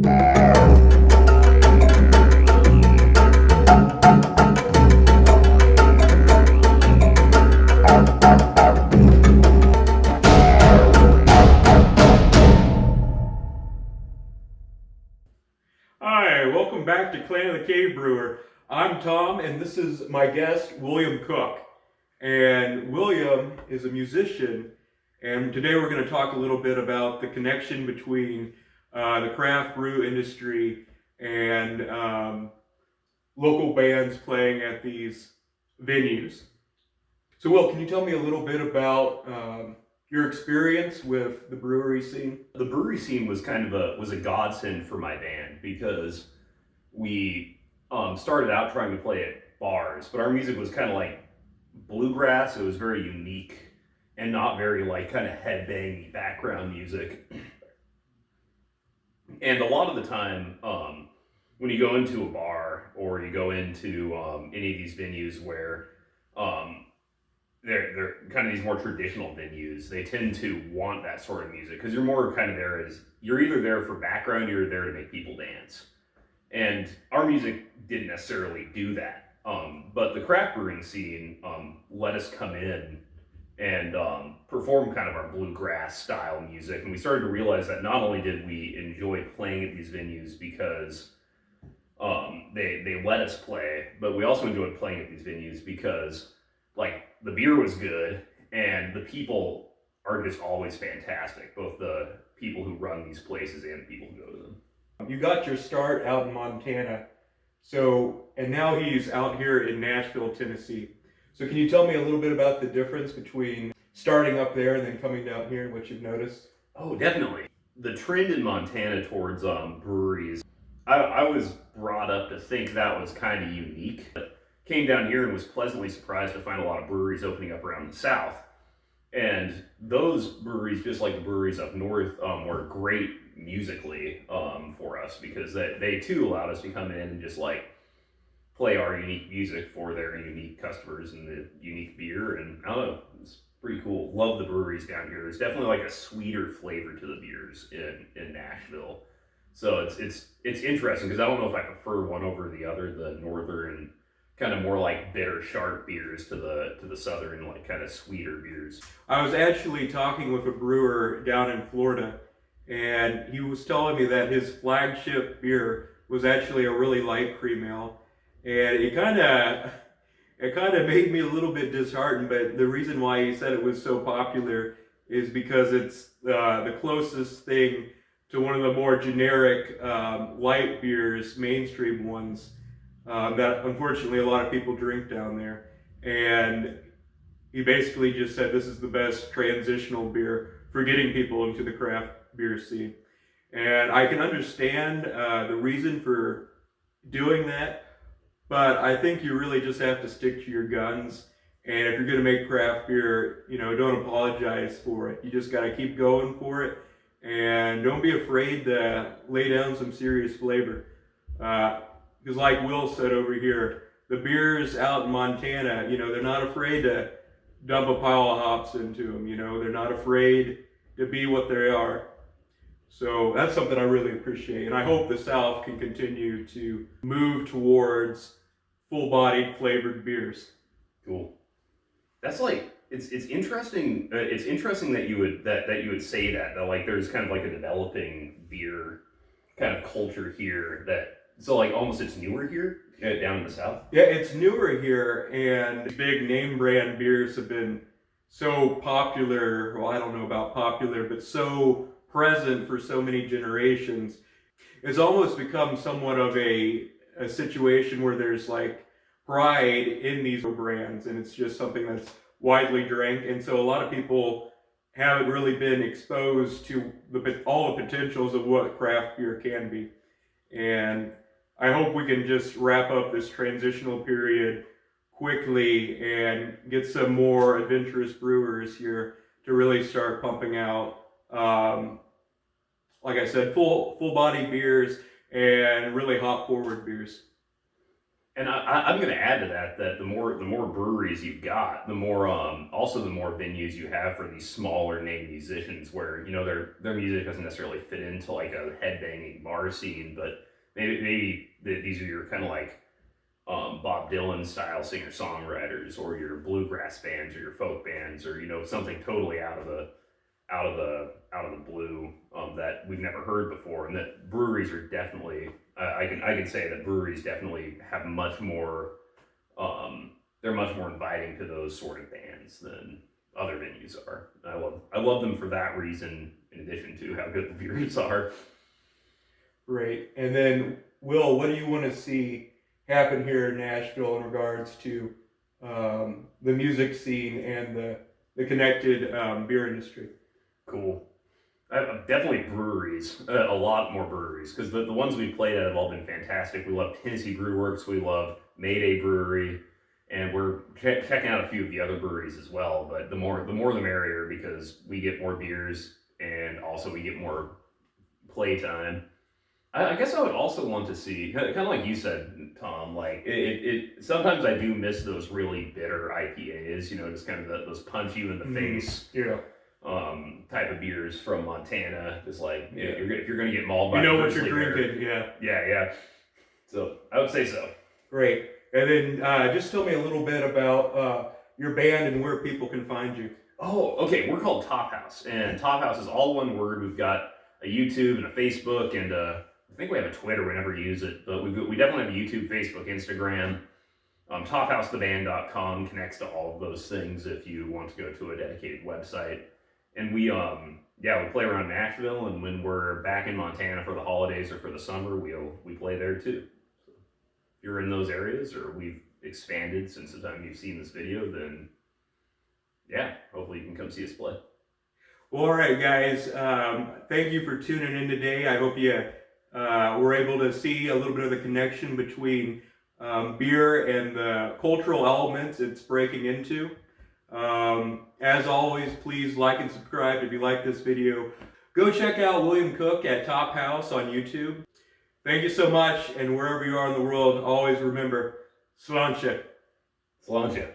Hi, welcome back to Clan of the Cave Brewer. I'm Tom, and this is my guest, William Cook. And William is a musician, and today we're going to talk a little bit about the connection between the craft brew industry and local bands playing at these venues. So, Will, can you tell me a little bit about your experience with the brewery scene? The brewery scene was kind of a godsend for my band because we started out trying to play at bars, but our music was kind of like bluegrass. It was very unique and not very like kind of headbang background music. And a lot of the time, when you go into a bar or you go into any of these venues where they're kind of these more traditional venues, they tend to want that sort of music because you're more kind of there as you're either there for background or you're there to make people dance. And our music didn't necessarily do that. But the craft brewing scene let us come in and perform kind of our bluegrass style music. And we started to realize that not only did we enjoy playing at these venues because they let us play, but we also enjoyed playing at these venues because like the beer was good and the people are just always fantastic, both the people who run these places and the people who go to them. You got your start out in Montana, and now he's out here in Nashville, Tennessee. So can you tell me a little bit about the difference between starting up there and then coming down here and what you've noticed? Oh, definitely. The trend in Montana towards breweries, I was brought up to think that was kind of unique. Came down here and was pleasantly surprised to find a lot of breweries opening up around the south. And those breweries, just like the breweries up north, were great musically for us because they too allowed us to come in and just like play our unique music for their unique customers and the unique beer. And I don't know, it's pretty cool. Love the breweries down here. There's definitely like a sweeter flavor to the beers in Nashville. So it's interesting because I don't know if I prefer one over the other, the northern kind of more like bitter, sharp beers to the southern, like kind of sweeter beers. I was actually talking with a brewer down in Florida, and he was telling me that his flagship beer was actually a really light cream ale, and it kind of made me a little bit disheartened. But the reason why he said it was so popular is because it's the closest thing to one of the more generic light beers, mainstream ones. That unfortunately a lot of people drink down there. And he basically just said this is the best transitional beer for getting people into the craft beer scene. And I can understand the reason for doing that, but I think you really just have to stick to your guns. And if you're going to make craft beer, don't apologize for it. You just got to keep going for it. And don't be afraid to lay down some serious flavor. Because like Will said over here, the beers out in Montana, they're not afraid to dump a pile of hops into them. They're not afraid to be what they are. So that's something I really appreciate. And I hope the South can continue to move towards full-bodied flavored beers. Cool. That's like, it's interesting. It's interesting that you would say that like there's kind of like a developing beer kind of culture here so like almost it's newer here down in the South? Yeah, it's newer here, and big name brand beers have been so popular. Well, I don't know about popular, but so present for so many generations. It's almost become somewhat of a situation where there's like pride in these brands, and it's just something that's widely drank. And so a lot of people haven't really been exposed to all the potentials of what craft beer can be. And I hope we can just wrap up this transitional period quickly and get some more adventurous brewers here to really start pumping out, like I said, full body beers and really hop forward beers. And I'm going to add to that that the more breweries you've got, the more also the more venues you have for these smaller name musicians, where their music doesn't necessarily fit into like a headbanging bar scene, but maybe these are your kind of like Bob Dylan style singer songwriters, or your bluegrass bands, or your folk bands, or something totally out of the blue that we've never heard before. And that breweries are definitely, I can say that breweries definitely have much more, they're much more inviting to those sort of bands than other venues are. I love them for that reason, in addition to how good the beers are. Right. And then, Will, what do you want to see happen here in Nashville in regards to the music scene and the connected beer industry? Cool. Definitely breweries, a lot more breweries, because the ones we played at have all been fantastic. We love Tennessee Brew Works, we love Mayday Brewery, and we're checking out a few of the other breweries as well. But the more the merrier, because we get more beers and also we get more playtime. I guess I would also want to see, kind of like you said, Tom, like it sometimes I do miss those really bitter IPAs, just kind of those punch you in the face. Yeah. Type of beers from Montana. Just like if you're gonna get mauled by what you're drinking. Yeah. So I would say so. Great. And then just tell me a little bit about your band and where people can find you. Oh, okay. We're called TopHouse, and TopHouse is all one word. We've got a YouTube and a Facebook, and I think we have a Twitter. We never use it, but we definitely have a YouTube, Facebook, Instagram. TopHouseTheBand.com connects to all of those things if you want to go to a dedicated website. And we play around Nashville, and when we're back in Montana for the holidays or for the summer, we play there too. So if you're in those areas, or we've expanded since the time you've seen this video, then hopefully you can come see us play. Well, all right, guys. Thank you for tuning in today. I hope you were able to see a little bit of the connection between beer and the cultural elements it's breaking into. As always, please like and subscribe if you like this video. Go check out William Cook at TopHouse on YouTube. Thank you so much, and wherever you are in the world, always remember, Sláinte. Sláinte.